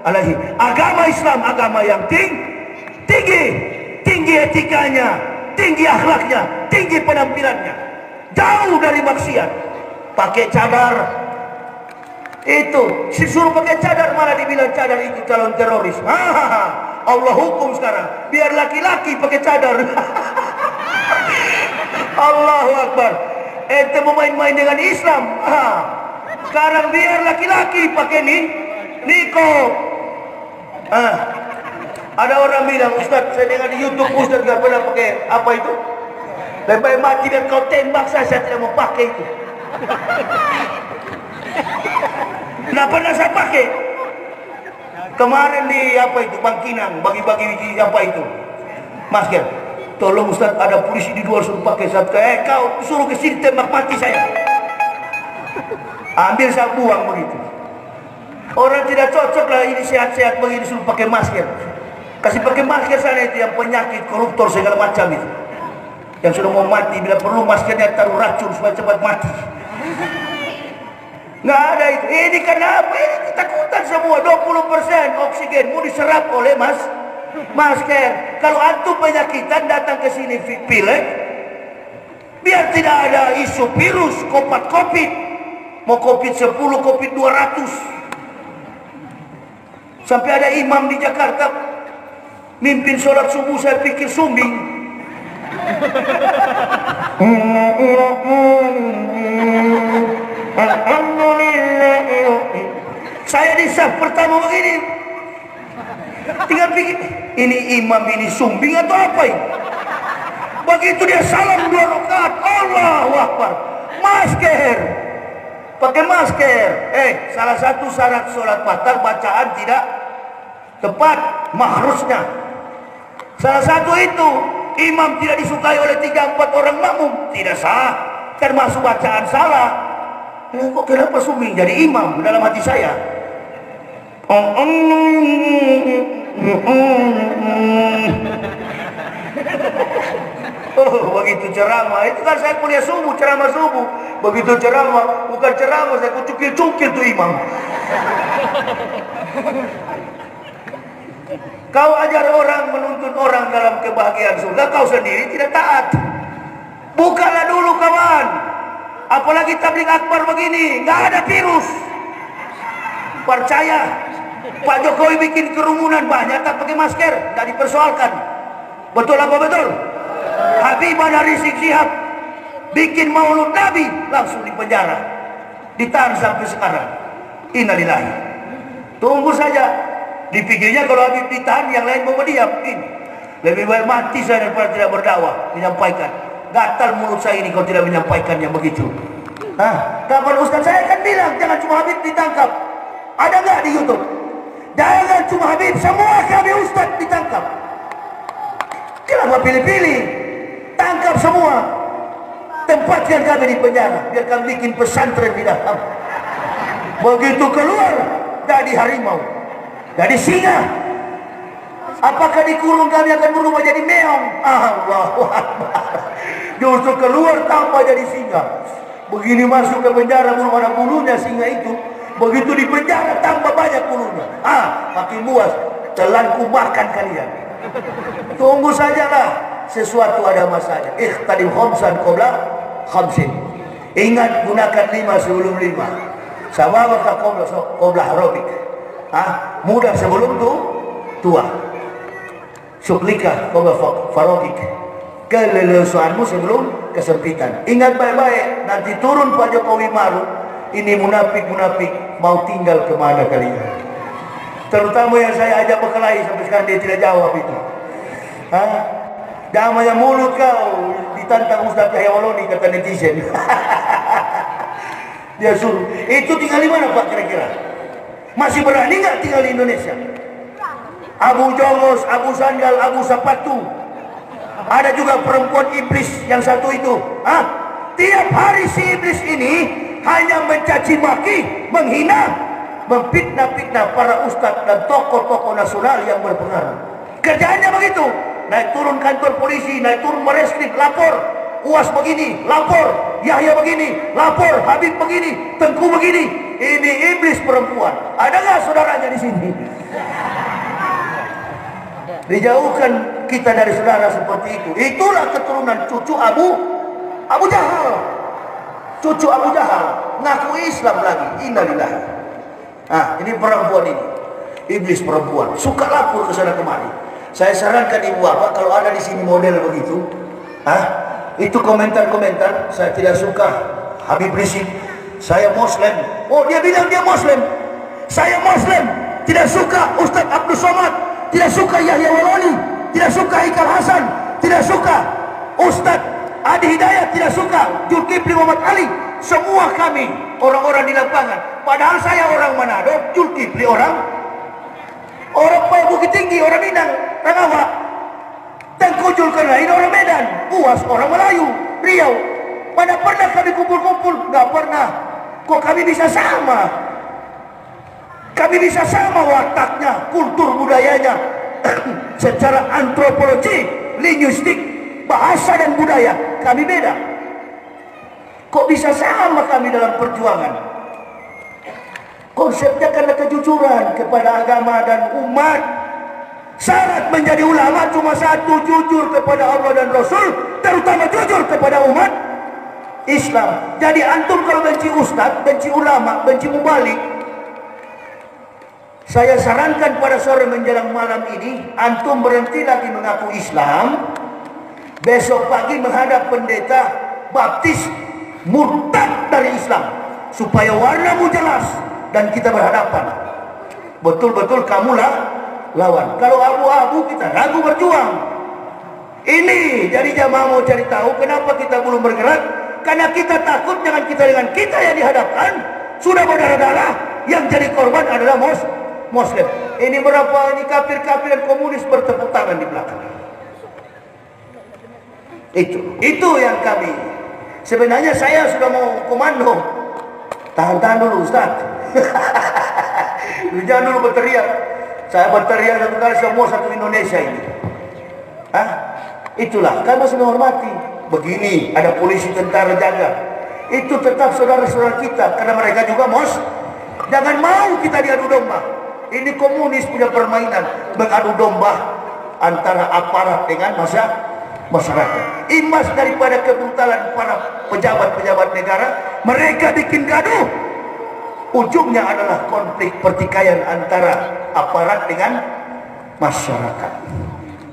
alaihi. Agama Islam agama yang tinggi etikanya, tinggi akhlaknya, tinggi penampilannya, jauh dari maksiat. Pakai cadar, itu disuruh pakai cadar, malah dibilang cadar itu calon teroris. Allah hukum sekarang, biar laki-laki pakai cadar. Allahu Akbar. Ente mau main-main dengan Islam. Sekarang biar laki-laki pakai niqab. Ada orang bilang, Ustaz, saya dengar di YouTube Ustaz gak pernah pakai apa itu. Lebih baik mati dan kau tembak saya tidak mau pakai itu. Nggak pernah saya pakai. Kemarin di apa itu Bangkinang bagi-bagi apa itu masker. Tolong Ustaz, ada polisi di luar suruh pakai. Kau suruh ke sini tembak mati saya. Ambil saya buang begitu. Orang tidak cocok lah ini sehat-sehat begini suruh pakai masker. Kasih pakai masker sana itu yang penyakit, koruptor segala macam itu. Yang sudah mau mati, bila perlu maskernya taruh racun supaya cepat mati. Nggak ada itu. Ini kenapa? Ini ketakutan semua. 20% oksigen mau diserap oleh masker. Kalau antum penyakitan datang ke sini pilek, biar tidak ada isu virus, COVID. Mau COVID 10, COVID 200. Sampai ada imam di Jakarta mimpin sholat subuh, saya pikir sumbing. Saya di saf pertama begini, tinggal pikir, ini imam ini sumbing atau apa ini? Begitu dia salam 2 rakaat, Allahu Akbar, masker, pakai masker. Salah satu syarat sholat batal bacaan tidak tepat makhrusnya. Salah satu itu, imam tidak disukai oleh 3-4 orang makmum, tidak sah, termasuk bacaan salah. Kok kenapa sumbing jadi imam dalam hati saya? Begitu ceramah, itu kan saya kuliah subuh, ceramah subuh. Begitu ceramah, bukan ceramah, saya kucukil-cukil tuh imam. Kau ajar orang, menuntun orang dalam kebahagiaan surga, kau sendiri tidak taat. Bukalah dulu kawan. Apalagi tabligh akbar begini, nggak ada virus. Percaya, Pak Jokowi bikin kerumunan banyak tak pakai masker, nggak dipersoalkan. Betul apa betul? Habibah Rizik Syihab bikin maulud Nabi, langsung dipenjara, ditahan sampai sekarang. Innalillahi. Tunggu saja. Dipikirnya kalau Habib ditahan, yang lain mau diam. Ini lebih baik mati saya daripada tidak berdakwah, menyampaikan. Gatal mulut saya ini kalau tidak menyampaikan yang begitu. Kapan Ustaz saya kan bilang jangan cuma Habib ditangkap. Ada nggak di YouTube? Jangan cuma Habib, semua kami Ustaz ditangkap. Kenapa pilih-pilih? Tangkap semua, tempatkan kami di penjara, biar kami bikin pesantren di dalam. Begitu keluar jadi harimau, jadi singa. Apakah dikurung kami akan berubah jadi meong? Allahu Akbar. Justru keluar tanpa jadi singa. Begini masuk ke penjara belum ada bulunya singa itu. Begitu di penjara tambah banyak bulunya. Makin buas. Telanku makan kalian. Tunggu sajalah, sesuatu ada masanya. Ikhtadim khamsan qabla khamsin. Ingat, gunakan 5 sebelum 5. Sawabaka qabla harobik. Muda sebelum tua. Suklika qabla farogik. Keleluasanmu sebelum kesempitan. Ingat baik-baik, nanti turun Pak Jokowi Maruf. Ini munafik-munafik mau tinggal kemana kalian? Terutama yang saya ajak berkelahi sampai sekarang dia tidak jawab itu. Jangan banyak mulut kau, ditantang Ustaz Yahya Waloni kata netizen. Dia suruh, itu tinggal di mana Pak kira-kira? Masih berani nggak tinggal di Indonesia? Abu Jongos, Abu Sandal, Abu Sapatu. Ada juga perempuan iblis yang satu itu. Tiap hari si iblis ini hanya mencaci maki, menghina, memfitnah-fitnah para ustadz dan tokoh-tokoh nasional yang berpengaruh. Kerjaannya begitu. Naik turun kantor polisi, naik turun Bareskrim, lapor. UAS begini, lapor. Yahya begini, lapor. Habib begini, Tengku begini. Ini iblis perempuan. Ada nggak saudaranya di sini? Dijauhkan kita dari saudara seperti itu. Itulah keturunan cucu Abu Jahal. Cucu Abu Jahal ngaku Islam lagi. Innalillahi. Ini perempuan ini. Iblis perempuan. Suka lapor ke sana kemari. Saya sarankan ibu bapak kalau ada di sini model begitu, itu komentar-komentar saya tidak suka. Habib Rizik, saya Muslim. Oh, dia bilang dia Muslim. Saya Muslim. Tidak suka Ustaz Abdul Somad, tidak suka Yahya Waloni, tidak suka Ikal Hasan, tidak suka Ustaz Adi Hidayat, tidak suka Zulkifli Muhammad Ali. Semua kami orang-orang di lapangan. Padahal saya orang Manado, Zulkifli orang Bukit Tinggi, orang Minang, Tanggawa. Tengku Zulkarnain orang Medan, UAS orang Melayu, Riau. Mana pernah kami kumpul-kumpul? Nggak pernah. Kok kami bisa sama? Kami bisa sama wataknya, kultur budayanya, secara antropologi, linguistik, bahasa dan budaya kami beda. Kok bisa sama kami dalam perjuangan? Konsepnya karena kejujuran kepada agama dan umat. Syarat menjadi ulama cuma satu, jujur kepada Allah dan Rasul, terutama jujur kepada umat Islam. Jadi antum kalau benci ustaz, benci ulama, benci mubalik, saya sarankan pada sore menjelang malam ini, antum berhenti lagi mengaku Islam. Besok pagi menghadap pendeta baptis murtad dari Islam, supaya warnamu jelas dan kita berhadapan. Betul-betul kamulah lawan. Kalau abu-abu kita ragu berjuang. Ini jadi jamaah mau cari tahu kenapa kita belum bergerak. Karena kita takut dengan kita yang dihadapkan sudah berdarah-darah, yang jadi korban adalah Muslim. Ini berapa ini kafir-kafir dan komunis bertepuk tangan di belakang. Itu yang kami. Sebenarnya saya sudah mau komando. Tahan-tahan dulu Ustaz. Jangan dulu berteriak. Saya berteriak satu kali semua satu Indonesia ini. Itulah, kami masih menghormati. Begini, ada polisi tentara jaga. Itu tetap saudara-saudara kita, karena mereka juga jangan mau kita diadu domba. Ini komunis punya permainan mengadu domba antara aparat dengan masyarakat. Imbas daripada kebrutalan para pejabat-pejabat negara, mereka bikin gaduh. Ujungnya adalah konflik pertikaian antara aparat dengan masyarakat.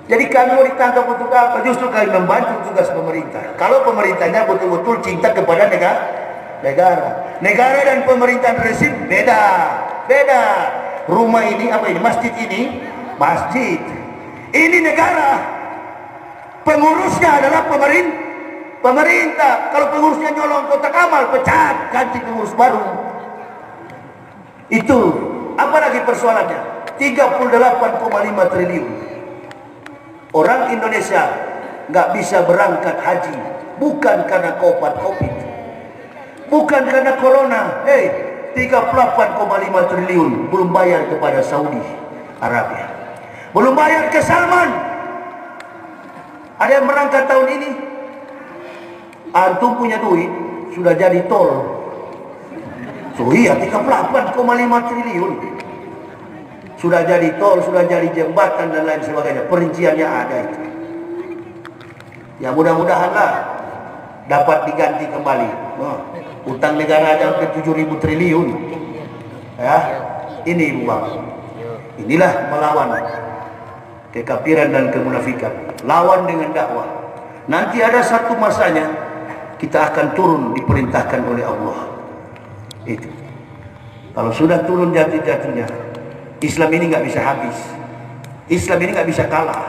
Jadi kami mau ditangkap untuk apa? Justru kami membantu tugas pemerintah. Kalau pemerintahnya betul-betul cinta kepada negara dan pemerintahan rezim beda. Rumah ini apa ini? Masjid ini masjid. Ini negara. Pengurusnya adalah pemerintah. Kalau pengurusnya nyolong kotak amal, pecat, ganti pengurus baru. Itu apalagi persoalannya? 38,5 triliun. Orang Indonesia nggak bisa berangkat haji bukan karena COVID, bukan karena corona. 38,5 triliun belum bayar kepada Saudi Arabia, belum bayar ke Salman. Ada yang berangkat tahun ini. Antum punya duit sudah jadi tol. So iya, 38,5 triliun sudah jadi tol, sudah jadi jembatan dan lain sebagainya. Perinciannya ada itu. Ya mudah-mudahanlah dapat diganti kembali. Utang negara ada hampir 7.000 triliun. Ya, ini Ibu Bapak. Inilah melawan kekafiran dan kemunafikan. Lawan dengan dakwah. Nanti ada satu masanya kita akan turun diperintahkan oleh Allah. Itu. Kalau sudah turun jati-jatinya, Islam ini nggak bisa habis. Islam ini nggak bisa kalah.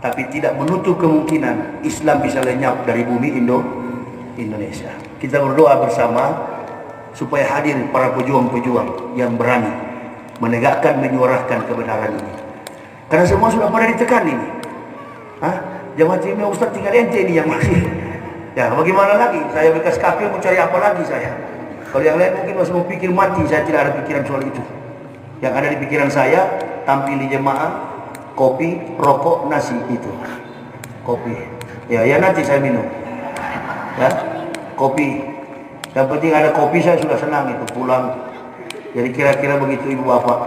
Tapi tidak menutup kemungkinan Islam bisa lenyap dari bumi Indonesia. Kita berdoa bersama supaya hadir para pejuang-pejuang yang berani menegakkan, menyuarakan kebenaran ini. Karena semua sudah pada ditekan ini. Jamaah ini Ustaz tinggal ente ini yang masih. Ya bagaimana lagi? Saya bekas kafir mau cari apa lagi saya? Kalau yang lain mungkin masih mau pikir mati, saya tidak ada pikiran soal itu. Yang ada di pikiran saya, tampil di jemaah, kopi, rokok, nasi itu. Kopi. Ya nanti saya minum. Ya, kopi. Yang penting ada kopi saya sudah senang itu pulang. Jadi kira-kira begitu Ibu Bapak.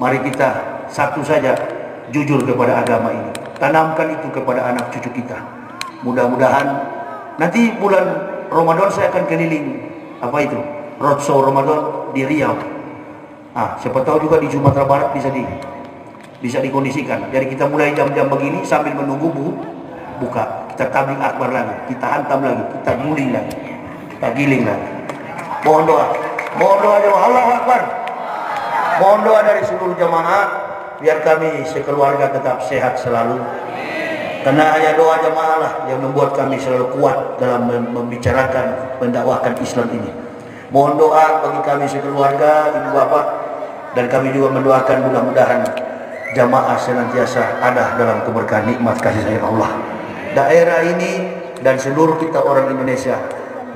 Mari kita satu saja jujur kepada agama ini. Tanamkan itu kepada anak cucu kita. Mudah-mudahan nanti bulan Ramadan saya akan keliling roadshow Ramadan di Riau. Siapa tahu juga di Sumatera Barat bisa dikondisikan. Jadi kita mulai jam-jam begini sambil menunggu buka. Kita tabligh akbar lagi, kita hantam lagi, kita guling lagi, kita giling lagi. Mohon doa jemaah. Allahu Akbar. Mohon doa dari seluruh jemaah biar kami sekeluarga tetap sehat selalu. Karena hanya doa jemaah lah yang membuat kami selalu kuat dalam membicarakan, mendakwahkan Islam ini. Mohon doa bagi kami sekeluarga, Ibu Bapak, dan kami juga mendoakan mudah-mudahan jamaah senantiasa ada dalam keberkahan nikmat kasih sayang Allah. Daerah ini dan seluruh kita orang Indonesia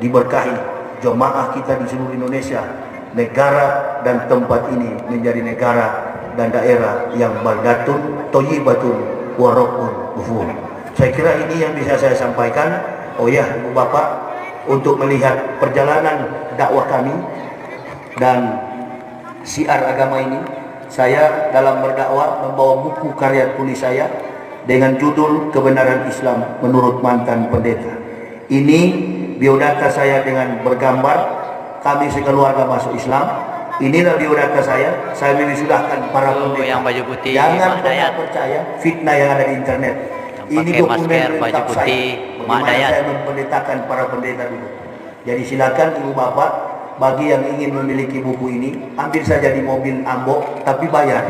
diberkahi. Jamaah kita di seluruh Indonesia, negara dan tempat ini menjadi negara dan daerah yang baldatun thayyibatun wa rabbun ghafur. Saya kira ini yang bisa saya sampaikan. Oh ya, Ibu Bapak, untuk melihat perjalanan dakwah kami dan syiar agama ini, saya dalam berdakwah membawa buku karya tulis saya dengan judul Kebenaran Islam Menurut Mantan Pendeta. Ini biodata saya dengan bergambar kami sekeluarga masuk Islam. Inilah biodata saya mewisudahkan para pendeta. Yang baju putih, jangan pernah percaya fitnah yang ada di internet. Ini dokumen baju lengkap putih, saya. Mak Bagaimana Dayat. saya mempendetakan para pendeta dulu. Jadi silakan Ibu Bapak, bagi yang ingin memiliki buku ini, ambil saja di mobil Ambok, tapi bayar.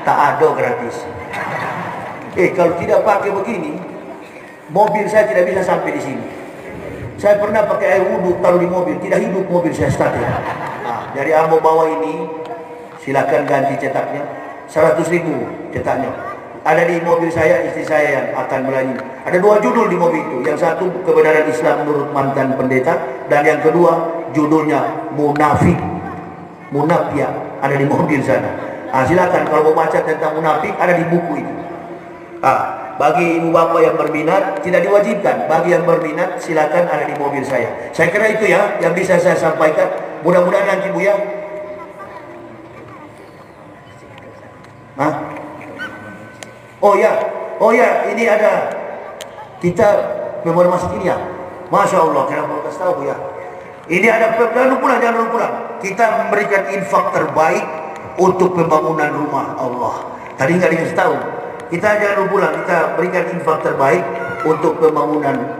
Tak ada gratis. Kalau tidak pakai begini, mobil saya tidak bisa sampai di sini. Saya pernah pakai air wudhu taruh di mobil, tidak hidup mobil saya starter. Dari Ambok bawa ini, silakan ganti cetaknya, 100.000 cetaknya. Ada di mobil saya, istri saya yang akan melayani. Ada 2 judul di mobil itu. Yang satu Kebenaran Islam Menurut Mantan Pendeta, dan yang kedua judulnya Munafik. Munafik ada di mobil sana. Silakan kalau mau baca tentang munafik ada di buku itu. Bagi Ibu Bapak yang berminat tidak diwajibkan. Bagi yang berminat silakan ada di mobil saya. Saya kira itu ya yang bisa saya sampaikan. Mudah-mudahan nanti Bu ya. Oh ya, ini ada kita memori masjid ini ya. Masya Allah, kenapa mau kasih tahu Bu ya? Ini ada, jangan pulang. Kita memberikan infak terbaik untuk pembangunan rumah Allah. Tadi nggak dikasih tahu. Kita jangan pulang, kita berikan infak terbaik untuk pembangunan